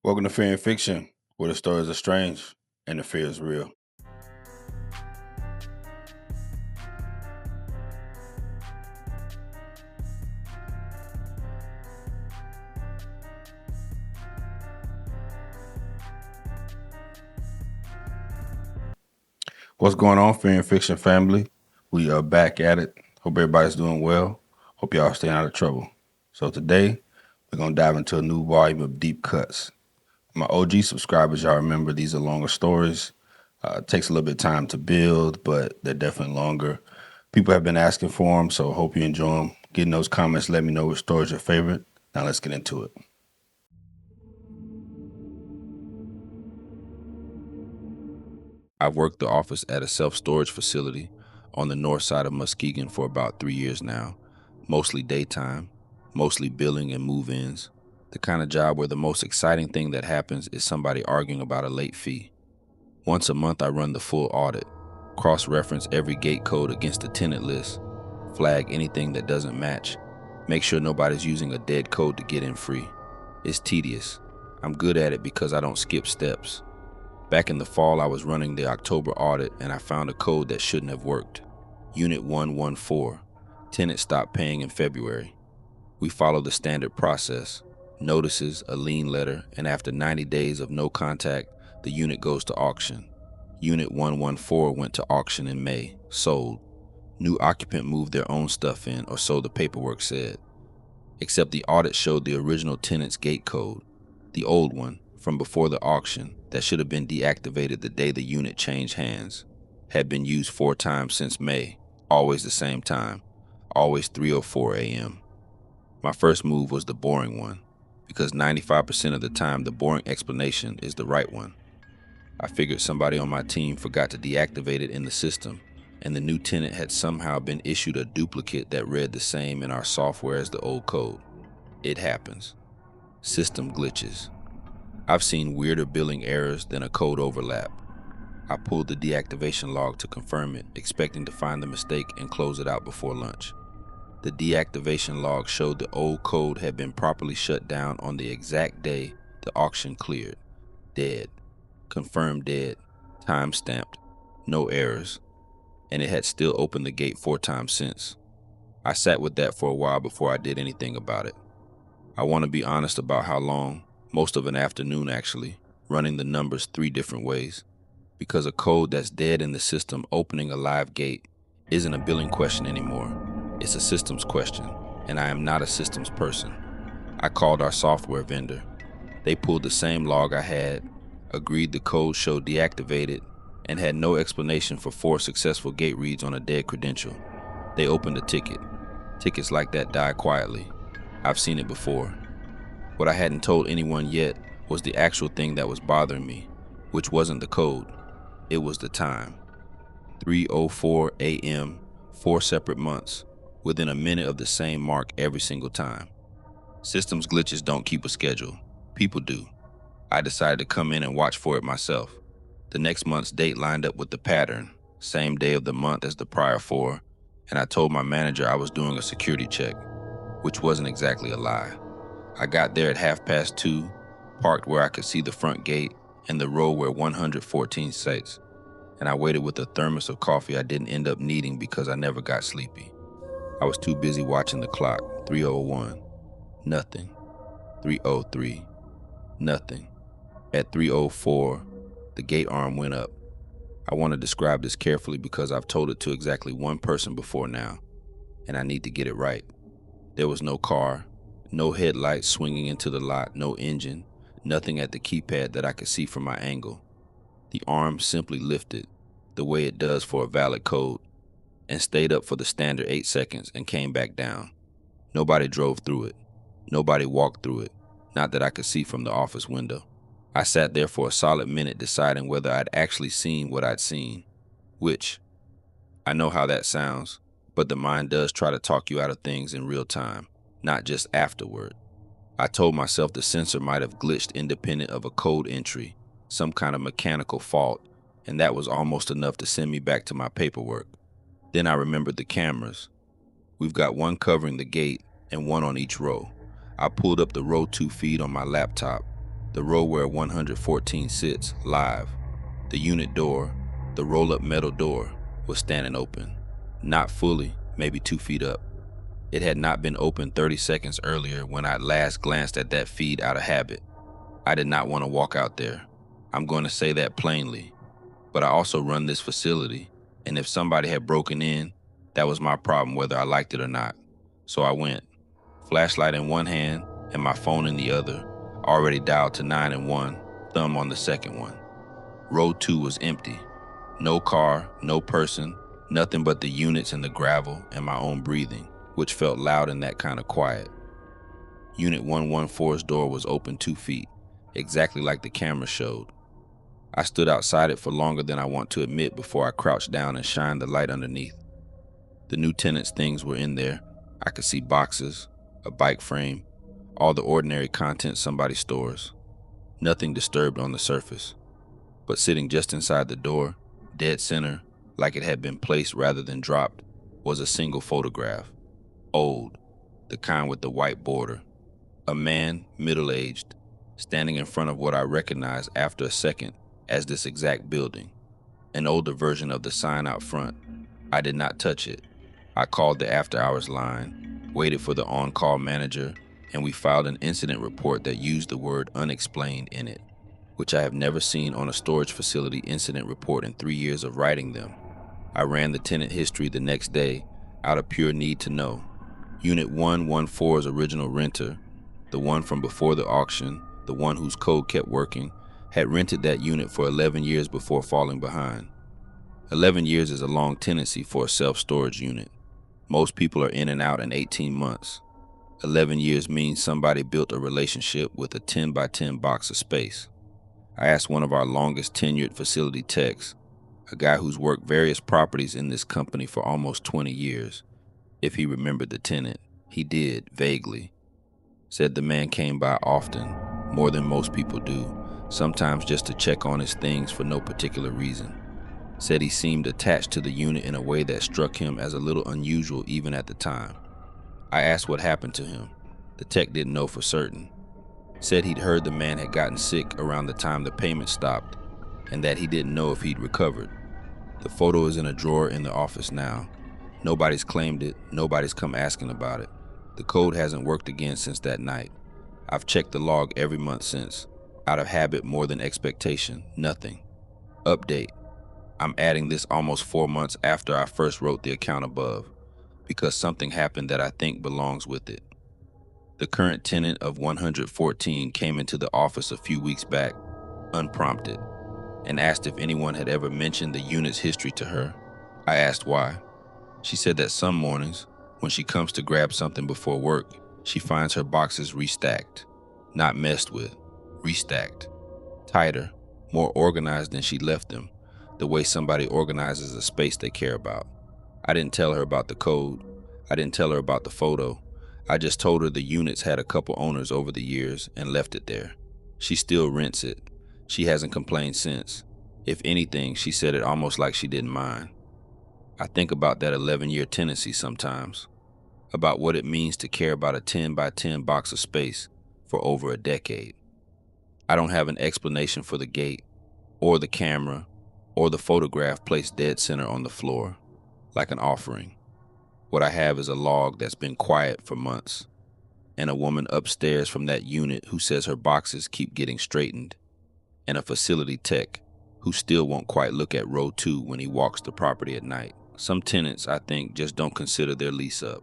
Welcome to Fear and Fiction, where the stories are strange and the fear is real. What's going on, Fear and Fiction family? We are back at it. Hope everybody's doing well. Hope y'all staying out of trouble. So today, we're going to dive into a new volume of Deep Cuts. My OG subscribers, y'all remember these are longer stories. It takes a little bit of time to build, but they're definitely longer. People have been asking for them, so hope you enjoy them. Get in those comments, let me know which story is your favorite. Now let's get into it. I've worked the office at a self-storage facility on the north side of Muskegon for about 3 years now, mostly daytime, mostly billing and move-ins, the kind of job where the most exciting thing that happens is somebody arguing about a late fee. Once a month I run the full audit, cross-reference every gate code against the tenant list, flag anything that doesn't match, make sure nobody's using a dead code to get in free. It's tedious. I'm good at it because I don't skip steps. Back in the fall, I was running the October audit and I found a code that shouldn't have worked. Unit 114. Tenant stopped paying in February. We follow the standard process. Notices, a lien letter, and after 90 days of no contact, the unit goes to auction. Unit 114 went to auction in May, sold. New occupant moved their own stuff in, or so the paperwork said. Except the audit showed the original tenant's gate code, the old one, from before the auction, that should have been deactivated the day the unit changed hands, had been used 4 times since May, always the same time, always 3:04 a.m. My first move was the boring one, because 95% of the time the boring explanation is the right one. I figured somebody on my team forgot to deactivate it in the system, and the new tenant had somehow been issued a duplicate that read the same in our software as the old code. It happens. System glitches. I've seen weirder billing errors than a code overlap. I pulled the deactivation log to confirm it, expecting to find the mistake and close it out before lunch. The deactivation log showed the old code had been properly shut down on the exact day the auction cleared. Dead. Confirmed dead. Time stamped. No errors. And it had still opened the gate 4 times since. I sat with that for a while before I did anything about it. I want to be honest about how long. Most of an afternoon actually, running the numbers 3 different ways. Because a code that's dead in the system opening a live gate isn't a billing question anymore. It's a systems question, and I am not a systems person. I called our software vendor. They pulled the same log I had, agreed the code showed deactivated, and had no explanation for 4 successful gate reads on a dead credential. They opened a ticket. Tickets like that die quietly. I've seen it before. What I hadn't told anyone yet was the actual thing that was bothering me, which wasn't the code. It was the time. 3:04 a.m., 4 separate months, within a minute of the same mark every single time. Systems glitches don't keep a schedule. People do. I decided to come in and watch for it myself. The next month's date lined up with the pattern, same day of the month as the prior 4, and I told my manager I was doing a security check, which wasn't exactly a lie. I got there at 2:30, parked where I could see the front gate and the row where 114 sits, and I waited with a thermos of coffee I didn't end up needing because I never got sleepy. I was too busy watching the clock. 3:01, nothing. 3:03, nothing. At 3:04, the gate arm went up. I want to describe this carefully because I've told it to exactly one person before now, and I need to get it right. There was no car, no headlights swinging into the lot, no engine, nothing at the keypad that I could see from my angle. The arm simply lifted, the way it does for a valid code, and stayed up for the standard 8 seconds and came back down. Nobody drove through it. Nobody walked through it, not that I could see from the office window. I sat there for a solid minute deciding whether I'd actually seen what I'd seen, which, I know how that sounds, but the mind does try to talk you out of things in real time, not just afterward. I told myself the sensor might have glitched independent of a code entry, some kind of mechanical fault, and that was almost enough to send me back to my paperwork. Then I remembered the cameras. We've got one covering the gate and one on each row. I pulled up the row 2 feed on my laptop. The row where 114 sits, live. The unit door, the roll-up metal door, was standing open. Not fully, maybe 2 feet up. It had not been opened 30 seconds earlier when I last glanced at that feed out of habit. I did not want to walk out there. I'm going to say that plainly. But I also run this facility, and if somebody had broken in, that was my problem whether I liked it or not. So I went, flashlight in one hand and my phone in the other, already dialed to 911, thumb on the second one. Row 2 was empty. No car, no person, nothing but the units and the gravel and my own breathing, which felt loud in that kind of quiet. Unit 114's door was open 2 feet, exactly like the camera showed. I stood outside it for longer than I want to admit before I crouched down and shined the light underneath. The new tenant's things were in there. I could see boxes, a bike frame, all the ordinary content somebody stores. Nothing disturbed on the surface. But sitting just inside the door, dead center, like it had been placed rather than dropped, was a single photograph. Old, the kind with the white border. A man, middle-aged, standing in front of what I recognized after a second as this exact building. An older version of the sign out front. I did not touch it. I called the after-hours line, waited for the on-call manager, and we filed an incident report that used the word unexplained in it, which I have never seen on a storage facility incident report in 3 years of writing them. I ran the tenant history the next day out of pure need to know. Unit 114's original renter, the one from before the auction, the one whose code kept working, had rented that unit for 11 years before falling behind. 11 years is a long tenancy for a self-storage unit. Most people are in and out in 18 months. 11 years means somebody built a relationship with a 10 by 10 box of space. I asked one of our longest tenured facility techs, a guy who's worked various properties in this company for almost 20 years, if he remembered the tenant. He did, vaguely. Said the man came by often, more than most people do, sometimes just to check on his things for no particular reason. Said he seemed attached to the unit in a way that struck him as a little unusual even at the time. I asked what happened to him. The tech didn't know for certain. Said he'd heard the man had gotten sick around the time the payment stopped, and that he didn't know if he'd recovered. The photo is in a drawer in the office now. Nobody's claimed it, nobody's come asking about it. The code hasn't worked again since that night. I've checked the log every month since. Out of habit more than expectation, nothing. Update. I'm adding this almost 4 months after I first wrote the account above, because something happened that I think belongs with it. The current tenant of 114 came into the office a few weeks back, unprompted, and asked if anyone had ever mentioned the unit's history to her. I asked why. She said that some mornings, when she comes to grab something before work, she finds her boxes restacked, not messed with, restacked, tighter, more organized than she left them, the way somebody organizes a space they care about. I didn't tell her about the code. I didn't tell her about the photo. I just told her the units had a couple owners over the years and left it there. She still rents it. She hasn't complained since. If anything, she said it almost like she didn't mind. I think about that 11-year tenancy sometimes, about what it means to care about a 10 by 10 box of space for over a decade. I don't have an explanation for the gate, or the camera, or the photograph placed dead center on the floor, like an offering. What I have is a log that's been quiet for months, and a woman upstairs from that unit who says her boxes keep getting straightened, and a facility tech who still won't quite look at row 2 when he walks the property at night. Some tenants, I think, just don't consider their lease up.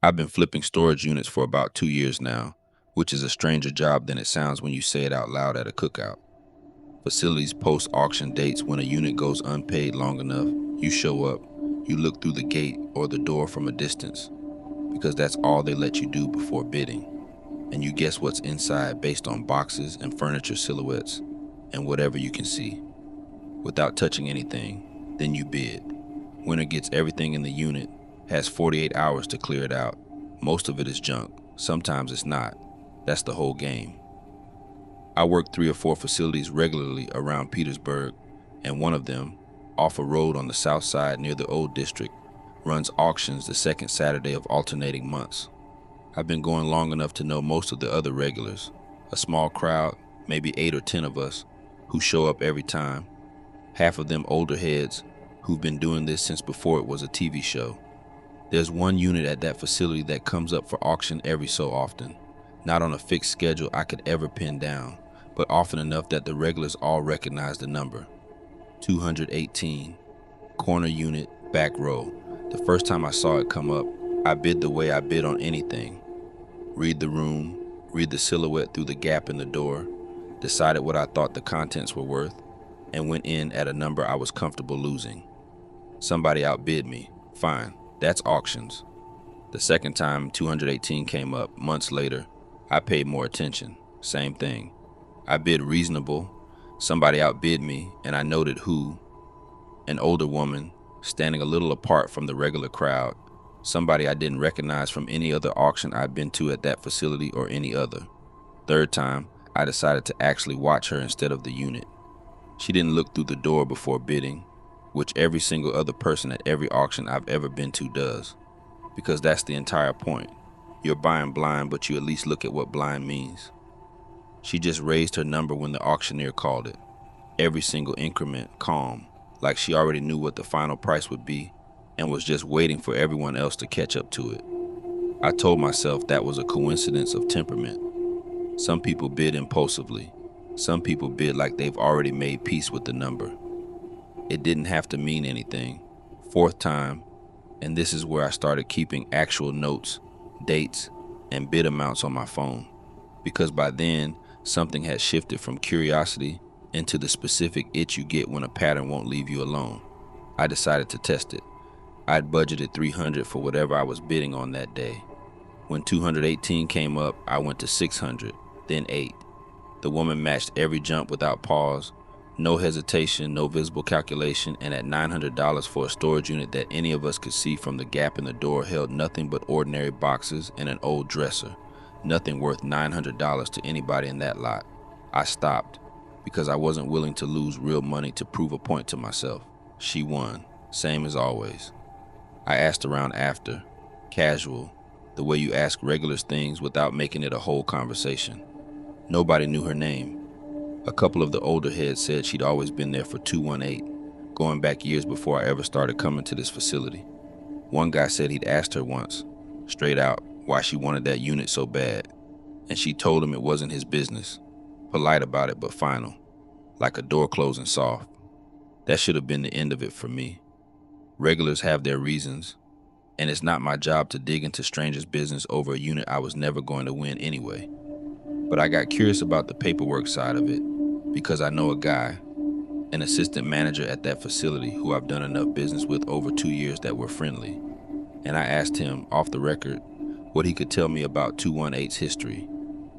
I've been flipping storage units for about 2 years now, which is a stranger job than it sounds when you say it out loud at a cookout. Facilities post auction dates when a unit goes unpaid long enough. You show up, you look through the gate or the door from a distance, because that's all they let you do before bidding. And you guess what's inside based on boxes and furniture silhouettes and whatever you can see. Without touching anything, then you bid. Winner gets everything in the unit, has 48 hours to clear it out. Most of it is junk. Sometimes it's not. That's the whole game. I work 3 or 4 facilities regularly around Petersburg, and one of them, off a road on the south side near the old district, runs auctions the second Saturday of alternating months. I've been going long enough to know most of the other regulars, a small crowd, maybe 8 or 10 of us, who show up every time, half of them older heads who've been doing this since before it was a TV show. There's one unit at that facility that comes up for auction every so often, not on a fixed schedule I could ever pin down, but often enough that the regulars all recognize the number. 218, corner unit, back row. The first time I saw it come up, I bid the way I bid on anything. Read the room, read the silhouette through the gap in the door, decided what I thought the contents were worth, and went in at a number I was comfortable losing. Somebody outbid me. Fine, that's auctions. The second time 218 came up, months later, I paid more attention. Same thing. I bid reasonable. Somebody outbid me, and I noted who. An older woman, standing a little apart from the regular crowd. Somebody I didn't recognize from any other auction I'd been to at that facility or any other. Third time, I decided to actually watch her instead of the unit. She didn't look through the door before bidding, which every single other person at every auction I've ever been to does. Because that's the entire point. You're buying blind, but you at least look at what blind means. She just raised her number when the auctioneer called it. Every single increment, calm, like she already knew what the final price would be and was just waiting for everyone else to catch up to it. I told myself that was a coincidence of temperament. Some people bid impulsively. Some people bid like they've already made peace with the number. It didn't have to mean anything. Fourth time, and this is where I started keeping actual notes, dates, and bid amounts on my phone. Because by then, something had shifted from curiosity into the specific itch you get when a pattern won't leave you alone. I decided to test it. I'd budgeted $300 for whatever I was bidding on that day. When 218 came up, I went to 600, then 8. The woman matched every jump without pause, no hesitation, no visible calculation, and at $900 for a storage unit that any of us could see from the gap in the door held nothing but ordinary boxes and an old dresser, nothing worth $900 to anybody in that lot. I stopped, because I wasn't willing to lose real money to prove a point to myself. She won, same as always. I asked around after, casual, the way you ask regulars things without making it a whole conversation. Nobody knew her name. A couple of the older heads said she'd always been there for 218, going back years before I ever started coming to this facility. One guy said he'd asked her once, straight out, why she wanted that unit so bad, and she told him it wasn't his business. Polite about it, but final, like a door closing soft. That should have been the end of it for me. Regulars have their reasons, and it's not my job to dig into strangers' business over a unit I was never going to win anyway. But I got curious about the paperwork side of it, because I know a guy, an assistant manager at that facility who I've done enough business with over 2 years that we're friendly. And I asked him, off the record, what he could tell me about 218's history.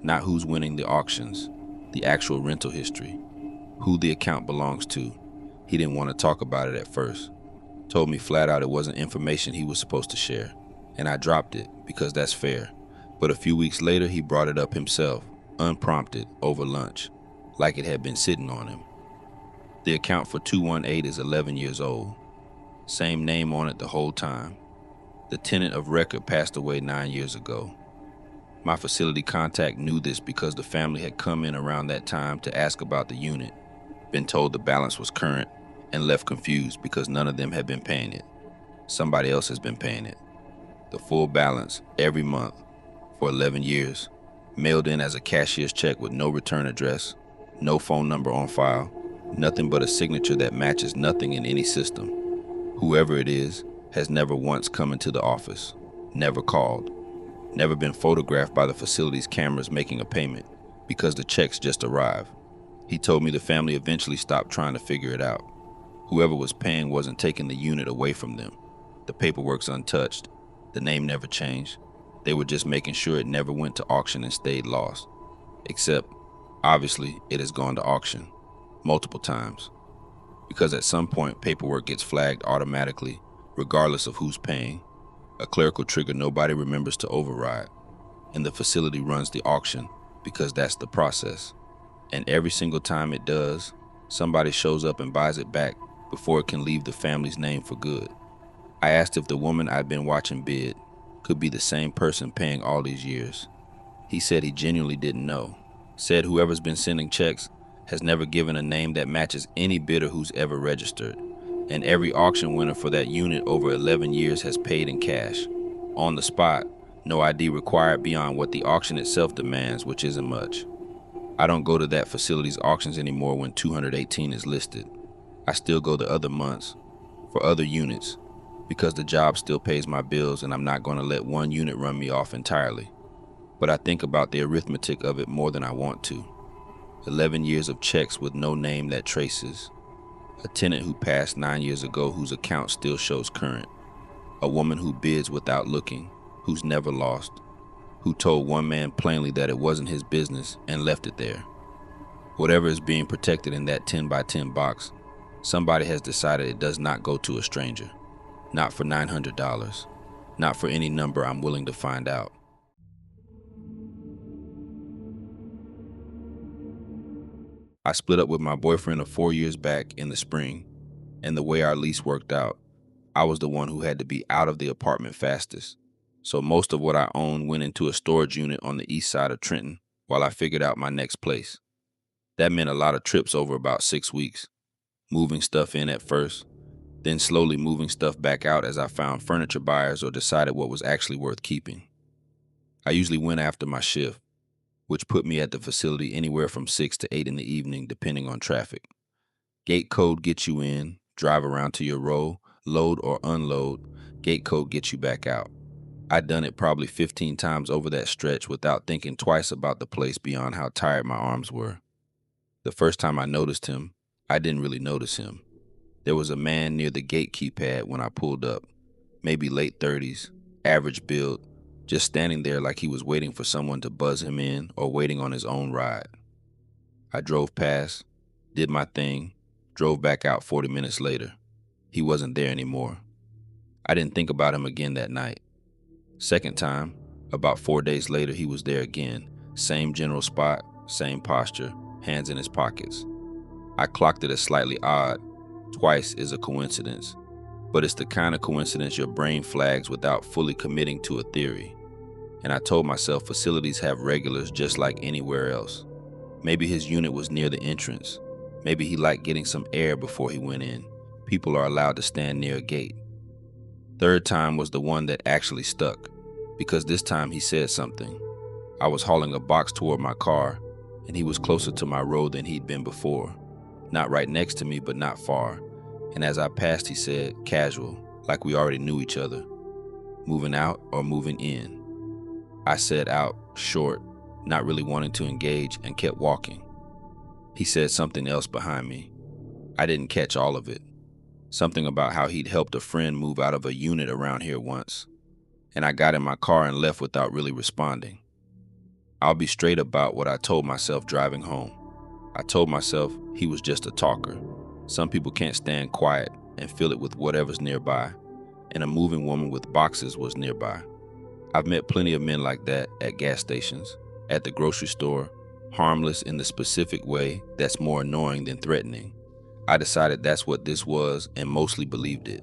Not who's winning the auctions, the actual rental history, who the account belongs to. He didn't want to talk about it at first. Told me flat out it wasn't information he was supposed to share. And I dropped it, because that's fair. But a few weeks later, he brought it up himself, unprompted, over lunch, like it had been sitting on him. The account for 218 is 11 years old. Same name on it the whole time. The tenant of record passed away 9 years ago. My facility contact knew this because the family had come in around that time to ask about the unit, been told the balance was current, and left confused because none of them had been paying it. Somebody else has been paying it. The full balance, every month, for 11 years, mailed in as a cashier's check with no return address, no phone number on file, nothing but a signature that matches nothing in any system. Whoever it is has never once come into the office, never called, never been photographed by the facility's cameras making a payment, because the checks just arrive. He told me the family eventually stopped trying to figure it out. Whoever was paying wasn't taking the unit away from them. The paperwork's untouched. The name never changed. They were just making sure it never went to auction and stayed lost. Except, obviously, it has gone to auction. Multiple times. Because at some point, paperwork gets flagged automatically, regardless of who's paying. A clerical trigger nobody remembers to override. And the facility runs the auction, because that's the process. And every single time it does, somebody shows up and buys it back before it can leave the family's name for good. I asked if the woman I'd been watching bid could be the same person paying all these years. He said he genuinely didn't know. Said whoever's been sending checks has never given a name that matches any bidder who's ever registered, and every auction winner for that unit over 11 years has paid in cash. On the spot, no ID required beyond what the auction itself demands, which isn't much. I don't go to that facility's auctions anymore when 218 is listed. I still go the other months for other units because the job still pays my bills and I'm not going to let one unit run me off entirely. But I think about the arithmetic of it more than I want to. 11 years of checks with no name that traces. A tenant who passed 9 years ago whose account still shows current. A woman who bids without looking, who's never lost, who told one man plainly that it wasn't his business and left it there. Whatever is being protected in that 10 by 10 box, somebody has decided it does not go to a stranger. Not for $900. Not for any number I'm willing to find out. I split up with my boyfriend of 4 years back in the spring, and the way our lease worked out, I was the one who had to be out of the apartment fastest. So most of what I owned went into a storage unit on the east side of Trenton while I figured out my next place. That meant a lot of trips over about 6 weeks, moving stuff in at first, then slowly moving stuff back out as I found furniture buyers or decided what was actually worth keeping. I usually went after my shift, which put me at the facility anywhere from 6 to 8 in the evening, depending on traffic. Gate code gets you in, drive around to your row, load or unload, gate code gets you back out. I'd done it probably 15 times over that stretch without thinking twice about the place beyond how tired my arms were. The first time I noticed him, I didn't really notice him. There was a man near the gate keypad when I pulled up, maybe late 30s, average build, just standing there like he was waiting for someone to buzz him in or waiting on his own ride. I drove past, did my thing, drove back out 40 minutes later. He wasn't there anymore. I didn't think about him again that night. Second time, about 4 days later, he was there again. Same general spot, same posture, hands in his pockets. I clocked it as slightly odd. Twice is a coincidence, but it's the kind of coincidence your brain flags without fully committing to a theory. And I told myself facilities have regulars just like anywhere else. Maybe his unit was near the entrance. Maybe he liked getting some air before he went in. People are allowed to stand near a gate. Third time was the one that actually stuck, because this time he said something. I was hauling a box toward my car, and he was closer to my row than he'd been before. Not right next to me, but not far. And as I passed, he said, casual, like we already knew each other. Moving out or moving in? I said out, short, not really wanting to engage, and kept walking. He said something else behind me. I didn't catch all of it. Something about how he'd helped a friend move out of a unit around here once. And I got in my car and left without really responding. I'll be straight about what I told myself driving home. I told myself he was just a talker. Some people can't stand quiet and fill it with whatever's nearby, and a moving woman with boxes was nearby. I've met plenty of men like that at gas stations, at the grocery store, harmless in the specific way that's more annoying than threatening. I decided that's what this was and mostly believed it.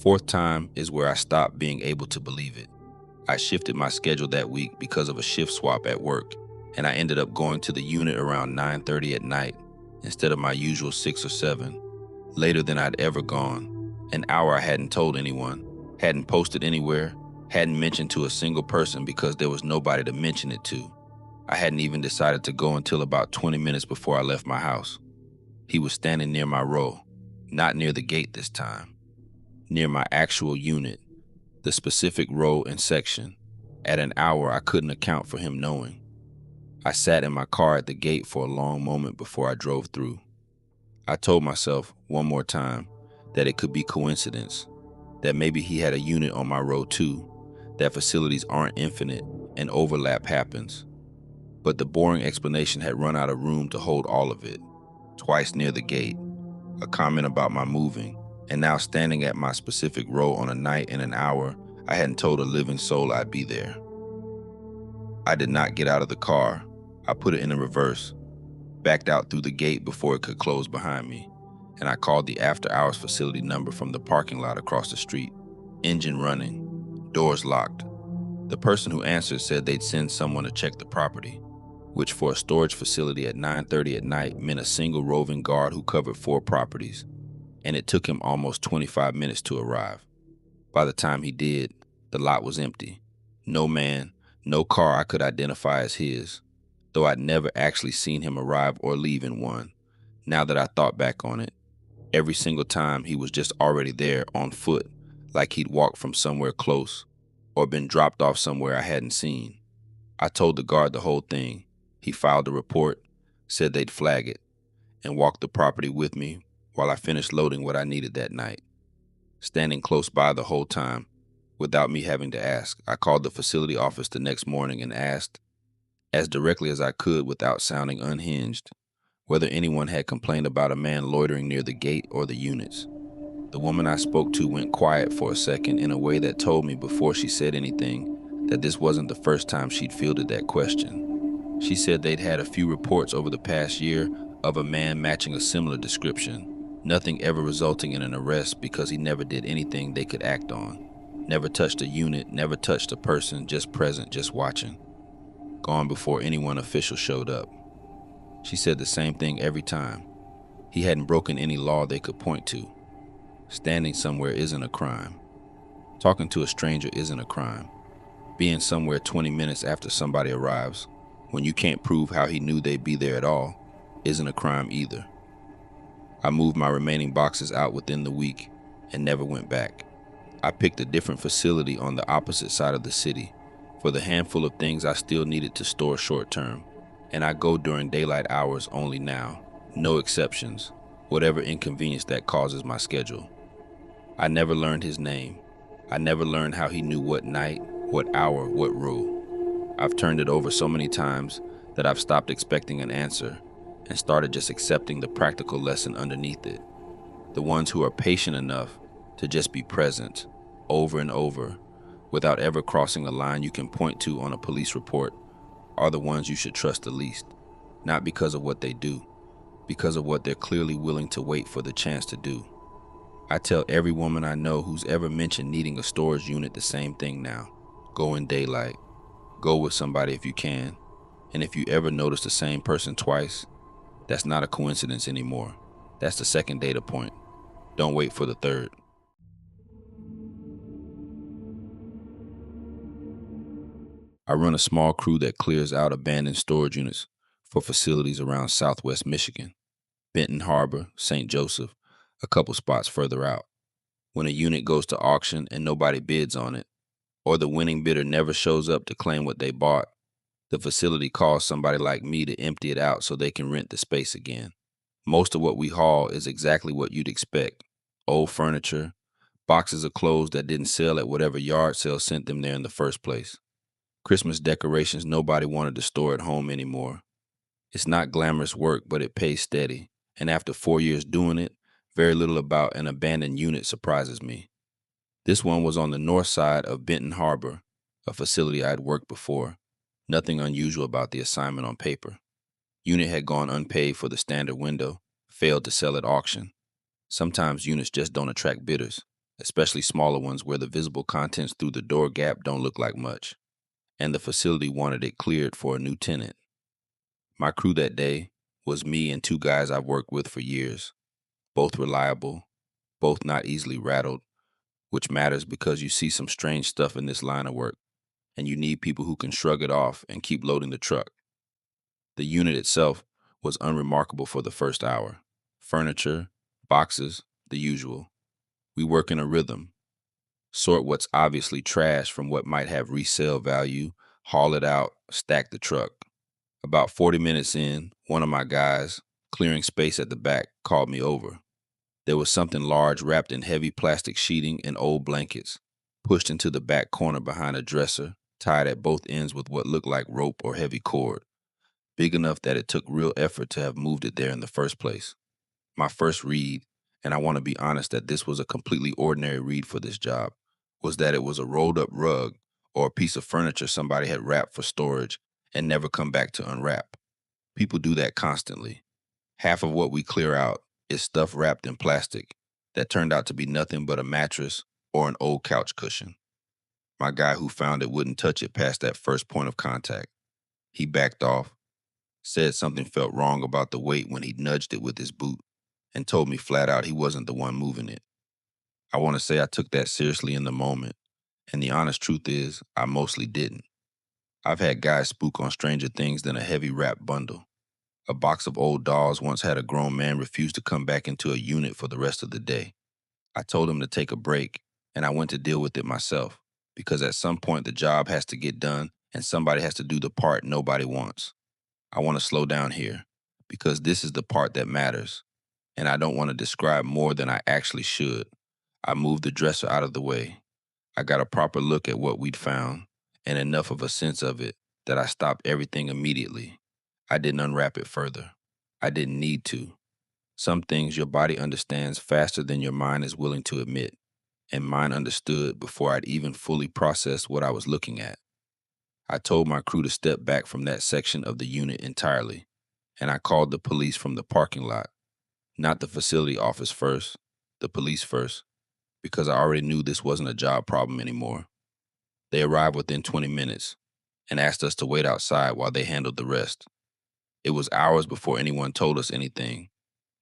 Fourth time is where I stopped being able to believe it. I shifted my schedule that week because of a shift swap at work, and I ended up going to the unit around 9:30 at night instead of my usual 6 or 7, later than I'd ever gone, an hour I hadn't told anyone, hadn't posted anywhere, hadn't mentioned to a single person because there was nobody to mention it to. I hadn't even decided to go until about 20 minutes before I left my house. He was standing near my row, not near the gate this time, near my actual unit, the specific row and section, at an hour I couldn't account for him knowing. I sat in my car at the gate for a long moment before I drove through. I told myself one more time that it could be coincidence, that maybe he had a unit on my row too, that facilities aren't infinite and overlap happens. But the boring explanation had run out of room to hold all of it. Twice near the gate, a comment about my moving, and now standing at my specific row on a night and an hour I hadn't told a living soul I'd be there. I did not get out of the car. I put it in reverse, backed out through the gate before it could close behind me, and I called the after-hours facility number from the parking lot across the street. Engine running, doors locked. The person who answered said they'd send someone to check the property, which for a storage facility at 9:30 at night meant a single roving guard who covered 4 properties, and it took him almost 25 minutes to arrive. By the time he did, the lot was empty. No man, no car I could identify as his, though I'd never actually seen him arrive or leave in one. Now that I thought back on it, every single time he was just already there on foot, like he'd walked from somewhere close or been dropped off somewhere I hadn't seen. I told the guard the whole thing. He filed a report, said they'd flag it, and walked the property with me while I finished loading what I needed that night. Standing close by the whole time, without me having to ask, I called the facility office the next morning and asked, as directly as I could without sounding unhinged, whether anyone had complained about a man loitering near the gate or the units. The woman I spoke to went quiet for a second in a way that told me before she said anything that this wasn't the first time she'd fielded that question. She said they'd had a few reports over the past year of a man matching a similar description, nothing ever resulting in an arrest because he never did anything they could act on. Never touched a unit, never touched a person, just present, just watching. Gone before anyone official showed up. She said the same thing every time. He hadn't broken any law they could point to. Standing somewhere isn't a crime. Talking to a stranger isn't a crime. Being somewhere 20 minutes after somebody arrives, when you can't prove how he knew they'd be there at all, isn't a crime either. I moved my remaining boxes out within the week and never went back. I picked a different facility on the opposite side of the city for the handful of things I still needed to store short term, and I go during daylight hours only now, no exceptions, whatever inconvenience that causes my schedule. I never learned his name. I never learned how he knew what night, what hour, what rule. I've turned it over so many times that I've stopped expecting an answer and started just accepting the practical lesson underneath it. The ones who are patient enough to just be present over and over without ever crossing a line you can point to on a police report are the ones you should trust the least, not because of what they do, because of what they're clearly willing to wait for the chance to do. I tell every woman I know who's ever mentioned needing a storage unit the same thing now. Go in daylight. Go with somebody if you can. And if you ever notice the same person twice, that's not a coincidence anymore. That's the second data point. Don't wait for the third. I run a small crew that clears out abandoned storage units for facilities around Southwest Michigan, Benton Harbor, St. Joseph, a couple spots further out. When a unit goes to auction and nobody bids on it, or the winning bidder never shows up to claim what they bought, the facility calls somebody like me to empty it out so they can rent the space again. Most of what we haul is exactly what you'd expect. Old furniture, boxes of clothes that didn't sell at whatever yard sale sent them there in the first place. Christmas decorations nobody wanted to store at home anymore. It's not glamorous work, but it pays steady. And after 4 years doing it, very little about an abandoned unit surprises me. This one was on the north side of Benton Harbor, a facility I'd worked before. Nothing unusual about the assignment on paper. Unit had gone unpaid for the standard window, failed to sell at auction. Sometimes units just don't attract bidders, especially smaller ones where the visible contents through the door gap don't look like much. And the facility wanted it cleared for a new tenant. My crew that day was me and 2 guys I've worked with for years, both reliable, both not easily rattled, which matters because you see some strange stuff in this line of work, and you need people who can shrug it off and keep loading the truck. The unit itself was unremarkable for the first hour. Furniture, boxes, the usual. We work in a rhythm. Sort what's obviously trash from what might have resale value, haul it out, stack the truck. About 40 minutes in, one of my guys, clearing space at the back, called me over. There was something large wrapped in heavy plastic sheeting and old blankets, pushed into the back corner behind a dresser, tied at both ends with what looked like rope or heavy cord, big enough that it took real effort to have moved it there in the first place. My first read, and I want to be honest that this was a completely ordinary read for this job, was that it was a rolled up rug or a piece of furniture somebody had wrapped for storage and never come back to unwrap. People do that constantly. Half of what we clear out is stuff wrapped in plastic that turned out to be nothing but a mattress or an old couch cushion. My guy who found it wouldn't touch it past that first point of contact. He backed off, said something felt wrong about the weight when he nudged it with his boot, and told me flat out he wasn't the one moving it. I want to say I took that seriously in the moment, and the honest truth is, I mostly didn't. I've had guys spook on stranger things than a heavy wrapped bundle. A box of old dolls once had a grown man refuse to come back into a unit for the rest of the day. I told him to take a break, and I went to deal with it myself, because at some point the job has to get done and somebody has to do the part nobody wants. I want to slow down here, because this is the part that matters, and I don't want to describe more than I actually should. I moved the dresser out of the way. I got a proper look at what we'd found, and enough of a sense of it that I stopped everything immediately. I didn't unwrap it further. I didn't need to. Some things your body understands faster than your mind is willing to admit, and mine understood before I'd even fully processed what I was looking at. I told my crew to step back from that section of the unit entirely, and I called the police from the parking lot. Not the facility office first, the police first, because I already knew this wasn't a job problem anymore. They arrived within 20 minutes and asked us to wait outside while they handled the rest. It was hours before anyone told us anything,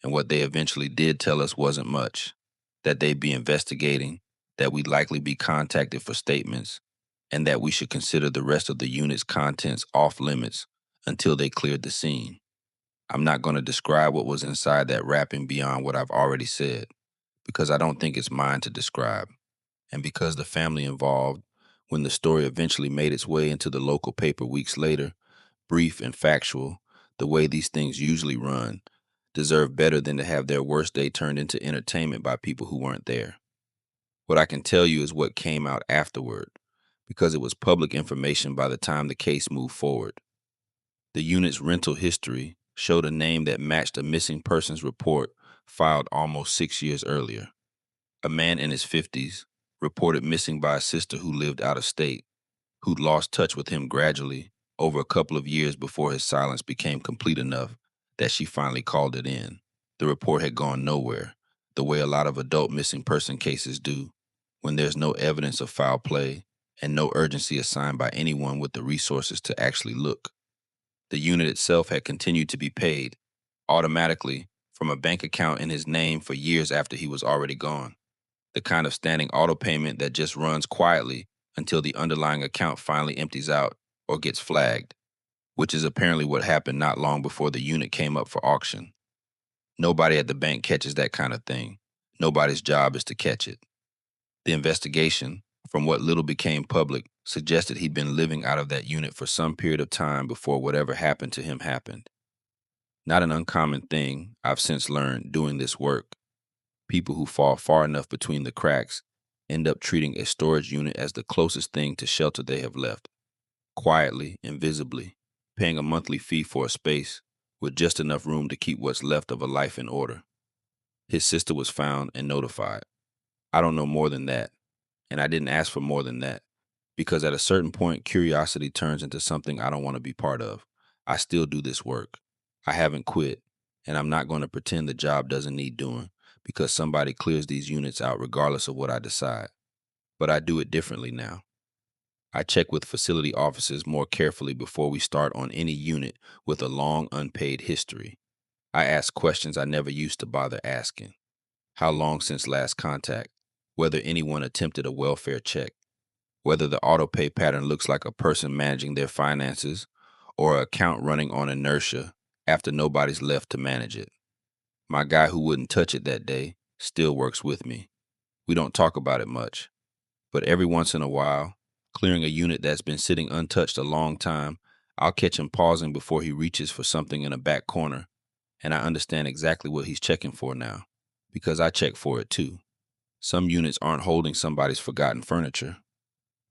and what they eventually did tell us wasn't much. That they'd be investigating, that we'd likely be contacted for statements, and that we should consider the rest of the unit's contents off limits until they cleared the scene. I'm not going to describe what was inside that wrapping beyond what I've already said, because I don't think it's mine to describe, and because the family involved, when the story eventually made its way into the local paper weeks later, brief and factual, the way these things usually run, deserve better than to have their worst day turned into entertainment by people who weren't there. What I can tell you is what came out afterward, because it was public information by the time the case moved forward. The unit's rental history showed a name that matched a missing persons report filed almost 6 years earlier. A man in his 50s, reported missing by a sister who lived out of state, who'd lost touch with him gradually over a couple of years before his silence became complete enough that she finally called it in. The report had gone nowhere, the way a lot of adult missing person cases do, when there's no evidence of foul play and no urgency assigned by anyone with the resources to actually look. The unit itself had continued to be paid, automatically, from a bank account in his name for years after he was already gone. The kind of standing auto payment that just runs quietly until the underlying account finally empties out or gets flagged, which is apparently what happened not long before the unit came up for auction. Nobody at the bank catches that kind of thing. Nobody's job is to catch it. The investigation, from what little became public, suggested he'd been living out of that unit for some period of time before whatever happened to him happened. Not an uncommon thing, I've since learned doing this work. People who fall far enough between the cracks end up treating a storage unit as the closest thing to shelter they have left, quietly, invisibly, paying a monthly fee for a space with just enough room to keep what's left of a life in order. His sister was found and notified. I don't know more than that, and I didn't ask for more than that, because at a certain point, curiosity turns into something I don't want to be part of. I still do this work. I haven't quit, and I'm not going to pretend the job doesn't need doing, because somebody clears these units out regardless of what I decide. But I do it differently now. I check with facility officers more carefully before we start on any unit with a long unpaid history. I ask questions I never used to bother asking. How long since last contact? Whether anyone attempted a welfare check? Whether the auto pay pattern looks like a person managing their finances or an account running on inertia after nobody's left to manage it. My guy who wouldn't touch it that day still works with me. We don't talk about it much, but every once in a while, clearing a unit that's been sitting untouched a long time, I'll catch him pausing before he reaches for something in a back corner, and I understand exactly what he's checking for now, because I check for it too. Some units aren't holding somebody's forgotten furniture.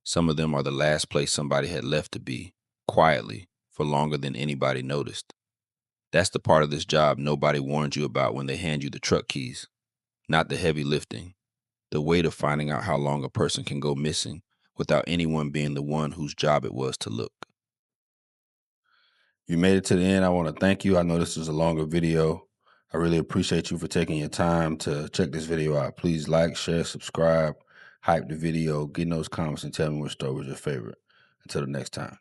Some of them are the last place somebody had left to be, quietly, for longer than anybody noticed. That's the part of this job nobody warns you about when they hand you the truck keys. Not the heavy lifting, the weight of finding out how long a person can go missing without anyone being the one whose job it was to look. You made it to the end. I want to thank you. I know this is a longer video. I really appreciate you for taking your time to check this video out. Please like, share, subscribe. hype the video, get in those comments and tell me which store was your favorite. Until the next time.